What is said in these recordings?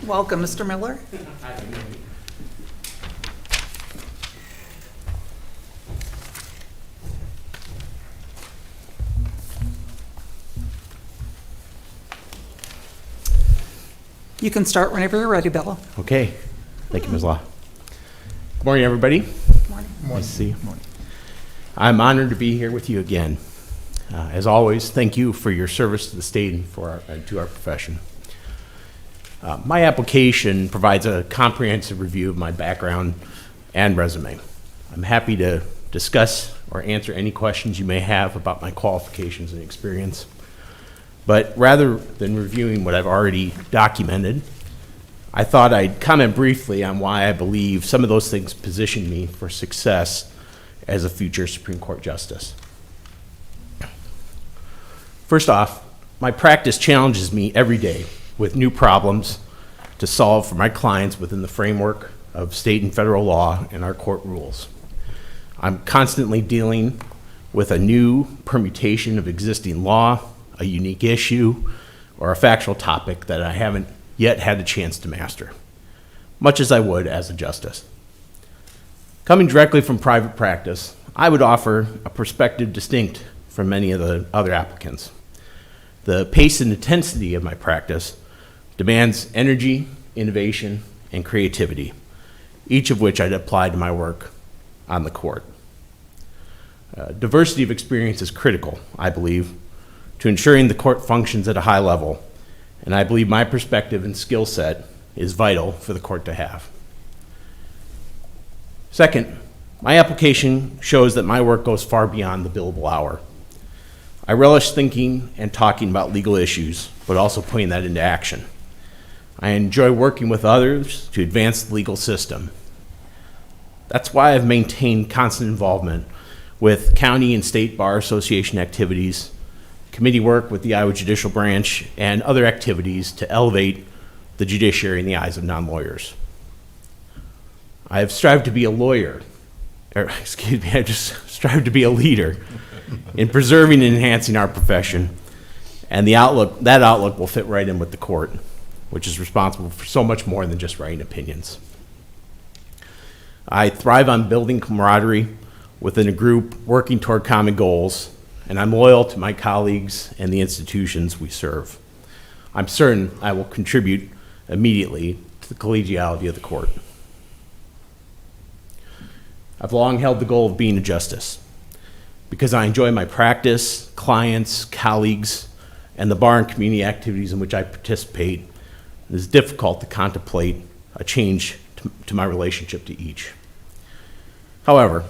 Welcome, Mr. Miller. You can start whenever you're ready, Bill. Okay. Thank you, Ms. Law. Good morning, everybody. Morning. Nice to see you. I'm honored to be here with you again. As always, thank you for your service to the state and to our profession. My application provides a comprehensive review of my background and resume. I'm happy to discuss or answer any questions you may have about my qualifications and experience. But rather than reviewing what I've already documented, I thought I'd comment briefly on why I believe some of those things position me for success as a future Supreme Court Justice. First off, my practice challenges me every day with new problems to solve for my clients within the framework of state and federal law and our court rules. I'm constantly dealing with a new permutation of existing law, a unique issue, or a factual topic that I haven't yet had a chance to master, much as I would as a justice. Coming directly from private practice, I would offer a perspective distinct from many of the other applicants. The pace and intensity of my practice demands energy, innovation, and creativity, each of which I'd apply to my work on the court. Diversity of experience is critical, I believe, to ensuring the court functions at a high level, and I believe my perspective and skill set is vital for the court to have. Second, my application shows that my work goes far beyond the billable hour. I relish thinking and talking about legal issues, but also putting that into action. I enjoy working with others to advance the legal system. That's why I've maintained constant involvement with county and state bar association activities, committee work with the Iowa Judicial Branch, and other activities to elevate the judiciary in the eyes of non-lawyers. I have strived to be a lawyer, I just strive to be a leader in preserving and enhancing our profession, and that outlook will fit right in with the court, which is responsible for so much more than just writing opinions. I thrive on building camaraderie within a group working toward common goals, and I'm loyal to my colleagues and the institutions we serve. I'm certain I will contribute immediately to the collegiality of the court. I've long held the goal of being a justice because I enjoy my practice, clients, colleagues, and the bar and community activities in which I participate. It is difficult to contemplate a change to my relationship to each. However,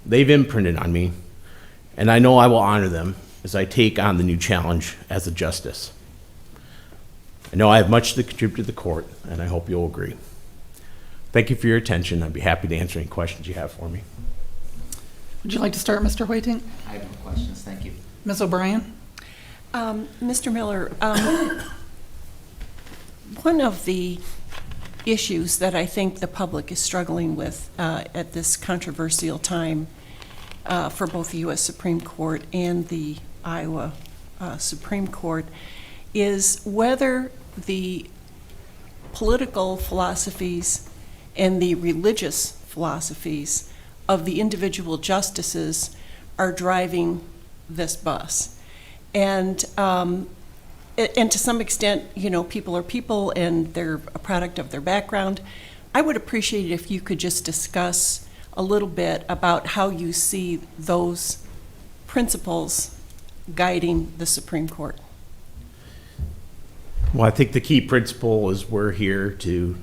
they've imprinted on me, and I know I will honor them as I take on the new challenge as a justice. I know I have much to contribute to the court, and I hope you'll agree. Thank you for your attention. I'd be happy to answer any questions you have for me. Would you like to start, Mr. Whiting? I have no questions, thank you. Ms. O'Brien? Mr. Miller, one of the issues that I think the public is struggling with at this controversial time for both the U.S. Supreme Court and the Iowa Supreme Court is whether the political philosophies and the religious philosophies of the individual justices are driving this bus. And to some extent, you know, people are people and they're a product of their background. I would appreciate it if you could just discuss a little bit about how you see those principles guiding the Supreme Court. Well, I think the key principle is we're here to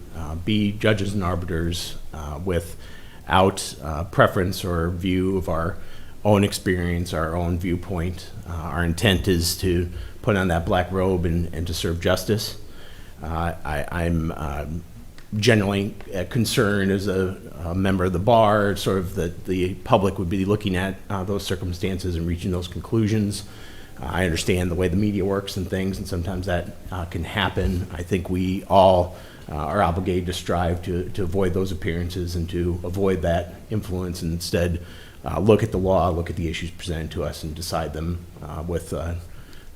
be judges and arbiters without preference or view of our own experience, our own viewpoint. Our intent is to put on that black robe and to serve justice. I'm generally concerned as a member of the bar, sort of that the public would be looking at those circumstances and reaching those conclusions. I understand the way the media works and things, and sometimes that can happen. I think we all are obligated to strive to avoid those appearances and to avoid that influence, and instead look at the law, look at the issues presented to us, and decide them with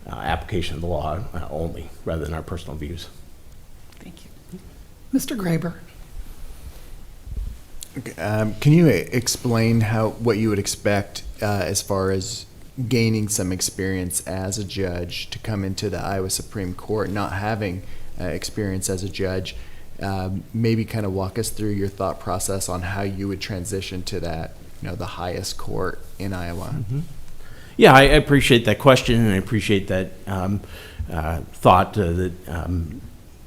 application of the law only, rather than our personal views. Thank you. Mr. Graber? Can you explain what you would expect as far as gaining some experience as a judge to come into the Iowa Supreme Court, not having experience as a judge? Maybe kind of walk us through your thought process on how you would transition to that, the highest court in Iowa. Mm-hmm. Yeah, I appreciate that question, and I appreciate that thought that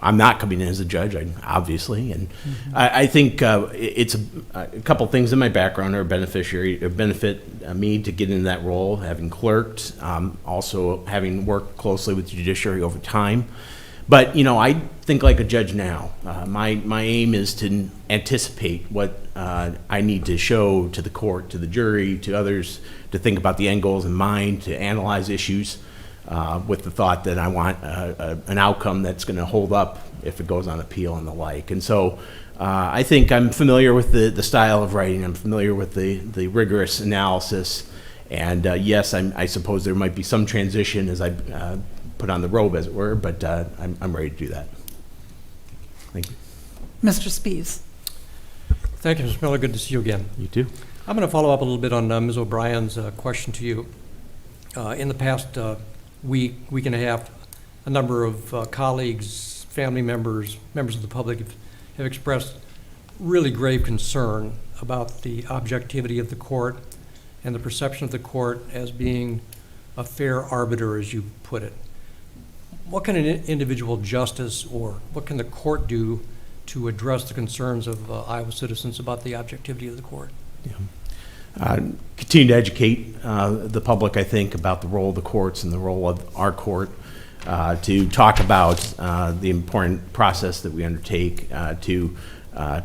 I'm not coming in as a judge, obviously, and I think it's a couple things in my background are benefit me to get into that role, having clerked, also having worked closely with the judiciary over time. But I think like a judge now. My aim is to anticipate what I need to show to the court, to the jury, to others, to think about the end goals in mind, to analyze issues. With the thought that I want an outcome that's going to hold up if it goes on appeal and the like. And so I think I'm familiar with the style of writing. I'm familiar with the rigorous analysis. And yes, I suppose there might be some transition as I put on the robe, as it were, but I'm ready to do that. Thank you. Mr. Spees? Thank you, Mr. Miller. Good to see you again. You too. I'm going to follow up a little bit on Ms. O'Brien's question to you. In the past week and a half, a number of colleagues, family members, members of the public have expressed really grave concern about the objectivity of the court and the perception of the court as being a fair arbiter, as you put it. What can an individual justice or what can the court do to address the concerns of Iowa citizens about the objectivity of the court? Yeah. Continue to educate the public, I think, about the role of the courts and the role of our court, to talk about the important process that we undertake, to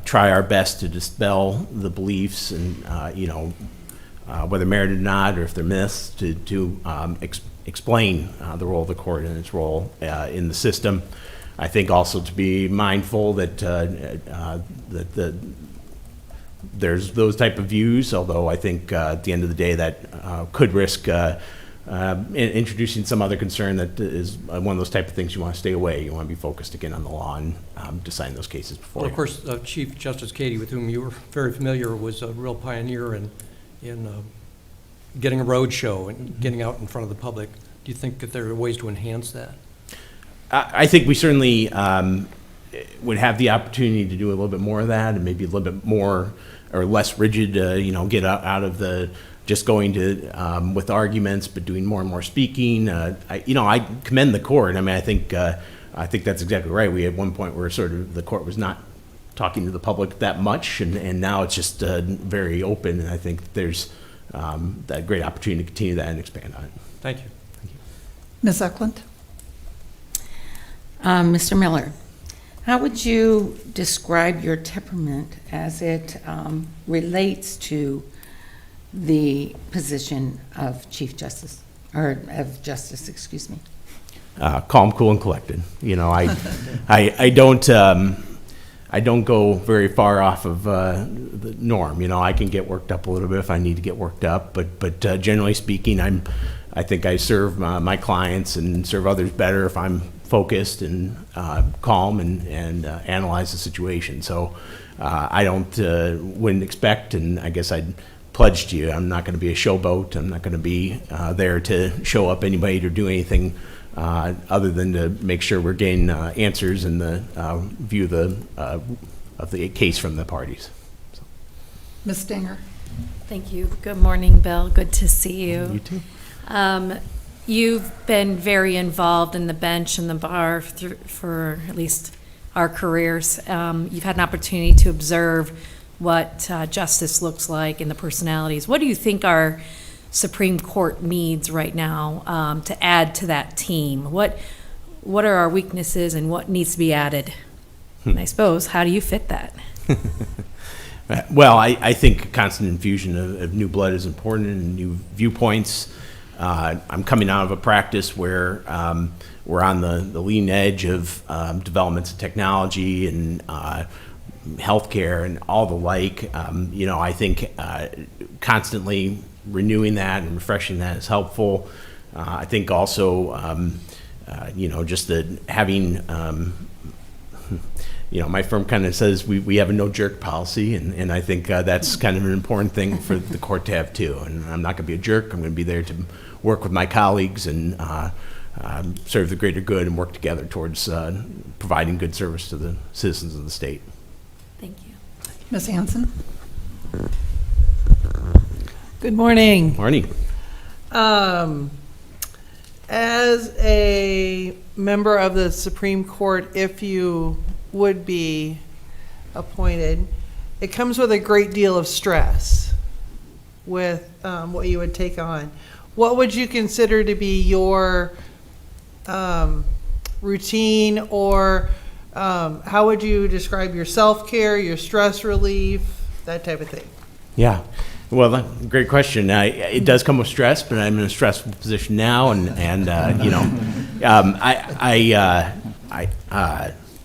try our best to dispel the beliefs and, whether merited or not, or if they're myths, to explain the role of the court and its role in the system. I think also to be mindful that there's those type of views, although I think at the end of the day that could risk introducing some other concern that is one of those type of things you want to stay away. You want to be focused again on the law and deciding those cases before. Well, of course, Chief Justice Cady, with whom you were very familiar, was a real pioneer in getting a road show and getting out in front of the public. Do you think that there are ways to enhance that? I think we certainly would have the opportunity to do a little bit more of that, and maybe a little bit more or less rigid, get out of the just going to with arguments, but doing more and more speaking. I commend the court. I mean, I think that's exactly right. We had one point where sort of the court was not talking to the public that much, and now it's just very open. And I think there's that great opportunity to continue that and expand on it. Thank you. Ms. Eklund? Mr. Miller, how would you describe your temperament as it relates to the position of Chief Justice, or of Justice, excuse me? Calm, cool, and collected. I don't go very far off of the norm. I can get worked up a little bit if I need to get worked up, but generally speaking, I think I serve my clients and serve others better if I'm focused and calm and analyze the situation. So I wouldn't expect, and I guess I'd pledge to you, I'm not going to be a showboat. I'm not going to be there to show up anybody to do anything other than to make sure we're getting answers and the view of the case from the parties. So. Ms. Stanger? Thank you. Good morning, Bill. Good to see you. You too. You've been very involved in the bench and the bar for at least our careers. You've had an opportunity to observe what justice looks like and the personalities. What do you think our Supreme Court needs right now to add to that team? What are our weaknesses and what needs to be added? And I suppose, how do you fit that? Well, I think constant infusion of new blood is important and new viewpoints. I'm coming out of a practice where we're on the leading edge of developments in technology and healthcare and all the like. I think constantly renewing that and refreshing that is helpful. I think also, just having my firm kind of says we have a no jerk policy, and I think that's kind of an important thing for the court to have too. And I'm not going to be a jerk. I'm going to be there to work with my colleagues and serve the greater good and work together towards providing good service to the citizens of the state. Thank you. Ms. Hanson? Good morning. Marnie. As a member of the Supreme Court, if you would be appointed, it comes with a great deal of stress with what you would take on. What would you consider to be your routine, or how would you describe your self-care, your stress relief, that type of thing? Yeah. Well, great question. It does come with stress, but I'm in a stressful position now, and I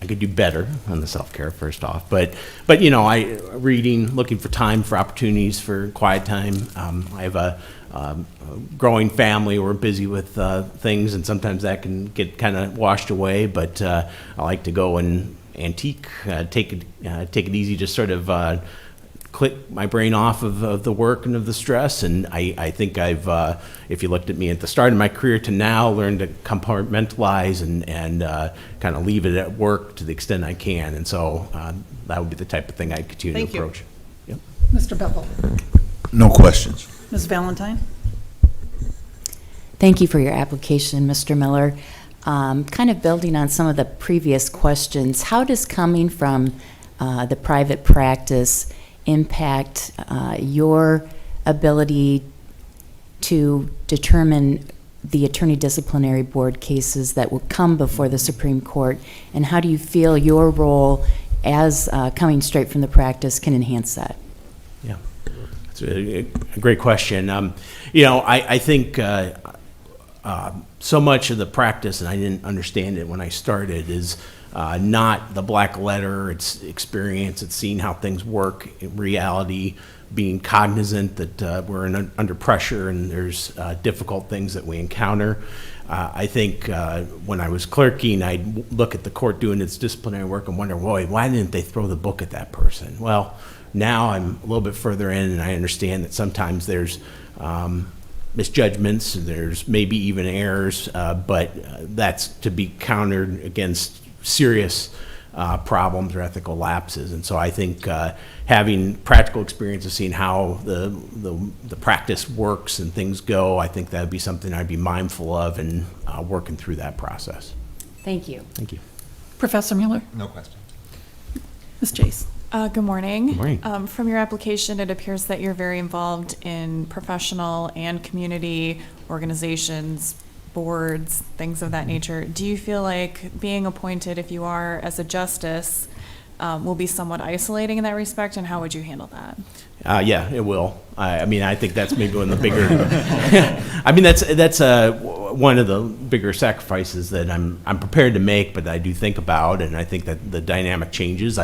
could do better on the self-care first off, but I reading, looking for time for opportunities for quiet time. I have a growing family. We're busy with things, and sometimes that can get kind of washed away. But I like to go and antique, take it easy, just sort of click my brain off of the work and of the stress. And I think I've, if you looked at me at the start of my career to now, learned to compartmentalize and kind of leave it at work to the extent I can. And so that would be the type of thing I'd continue Thank to you. approach. Yep. Mr. Bevel? No questions. Ms. Valentine? Thank you for your application, Mr. Miller. Kind of building on some of the previous questions, how does coming from the private practice impact your ability to determine the attorney disciplinary board cases that will come before the Supreme Court, and how do you feel your role as coming straight from the practice can enhance that? Yeah, that's a great question. I think so much of the practice, and I didn't understand it when I started, is not the black letter. It's experience. It's seeing how things work in reality, being cognizant that we're under pressure and there's difficult things that we encounter. I think when I was clerking, I'd look at the court doing its disciplinary work and wonder, boy, why didn't they throw the book at that person? Well, now I'm a little bit further in, and I understand that sometimes there's misjudgments, there's maybe even errors, but that's to be countered against serious problems or ethical lapses. And so I think having practical experience of seeing how the practice works and things go, I think that would be something I'd be mindful of and working through that process. Thank you. Thank you. Professor Mueller? No questions. Ms. Chase? Good morning. Good morning. From your application, it appears that you're very involved in professional and community organizations, boards, things of that nature. Do you feel like being appointed, if you are, as a justice, will be somewhat isolating in that respect, and how would you handle that? Yeah, it will. I think that's maybe one of the bigger. That's one of the bigger sacrifices that I'm prepared to make, but I do think about, and I think that the dynamic changes.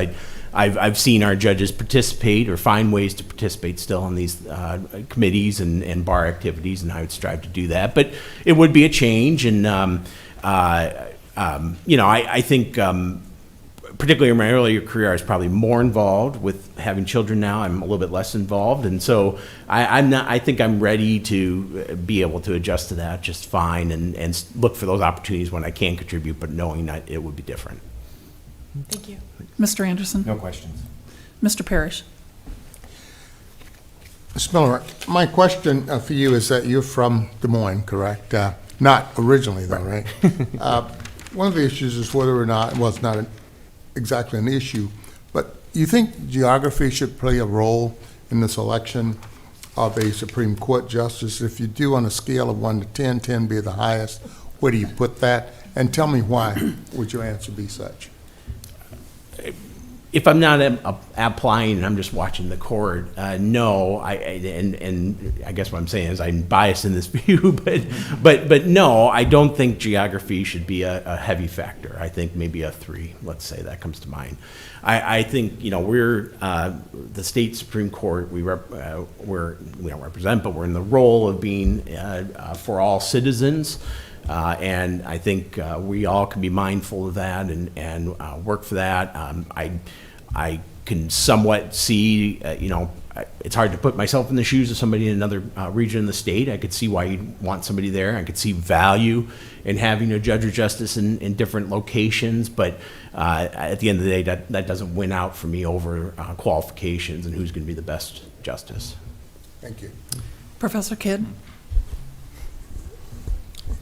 I've seen our judges participate or find ways to participate still in these committees and bar activities, and I would strive to do that. But it would be a change, and I think. Particularly in my earlier career, I was probably more involved. With having children now, I'm a little bit less involved, and so I think I'm ready to be able to adjust to that just fine, and look for those opportunities when I can contribute, but knowing that it would be different. Thank you. Mr. Anderson? No questions. Mr. Parrish? Mr. Miller, my question for you is that you're from Des Moines, correct? Not originally, though, right? One of the issues is whether or not, well, it's not exactly an issue, but you think geography should play a role in the selection of a Supreme Court justice? If you do, on a scale of 1 to 10, 10 be the highest, where do you put that? And tell me why would your answer be such? If I'm not applying and I'm just watching the court, no. And I guess what I'm saying is I'm biased in this view, but no, I don't think geography should be a heavy factor. I think maybe a 3, let's say, that comes to mind. I think we're the state Supreme Court. We don't represent, but we're in the role of being for all citizens. And I think we all can be mindful of that and work for that. I can somewhat see, it's hard to put myself in the shoes of somebody in another region of the state. I could see why you'd want somebody there. I could see value in having a judge or justice in different locations, but at the end of the day, that doesn't win out for me over qualifications and who's going to be the best justice. Thank you. Professor Kidd?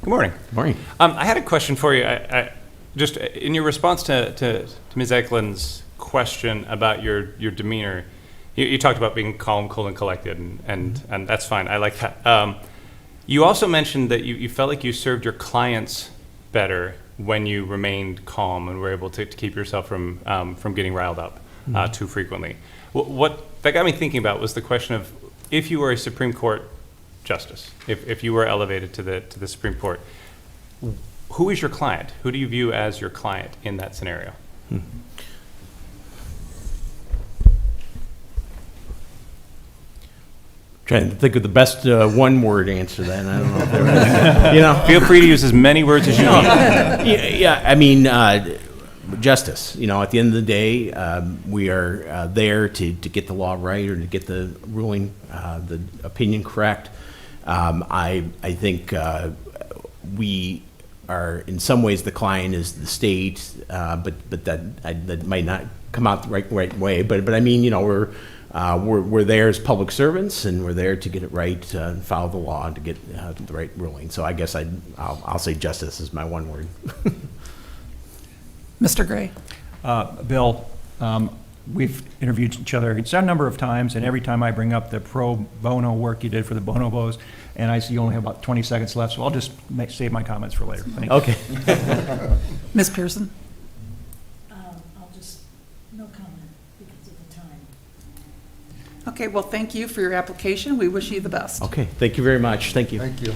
Good morning. Morning. I had a question for you. I just in your response to Ms. Eklund's question about your demeanor, you talked about being calm, cool, and collected, and that's fine. I like that. You also mentioned that you felt like you served your clients better when you remained calm and were able to keep yourself from getting riled up too frequently. What that got me thinking about was the question of, if you were a Supreme Court justice, if you were elevated to the Supreme Court, who is your client? Who do you view as your client in that scenario? Trying to think of the best one-word answer then. I don't know if there is. Feel free to use as many words as you need. Yeah, I mean, justice. At the end of the day, we are there to get the law right, or to get the ruling, the opinion correct. I think we are, in some ways, the client is the state, but that might not come out the right way. But I mean, we're there as public servants, and we're there to get it right, and follow the law, to get the right ruling. So I guess I'll say justice is my one word. Mr. Gray? Bill, we've interviewed each other a number of times, and every time I bring up the pro bono work you did for the bonobos, and I see you only have about 20 seconds left, so I'll just save my comments for later. Thank you. Okay. Ms. Pearson? I'll just, no comment because of the time. Okay, well, thank you for your application. We wish you the best. Okay, thank you very much. Thank you. Thank you.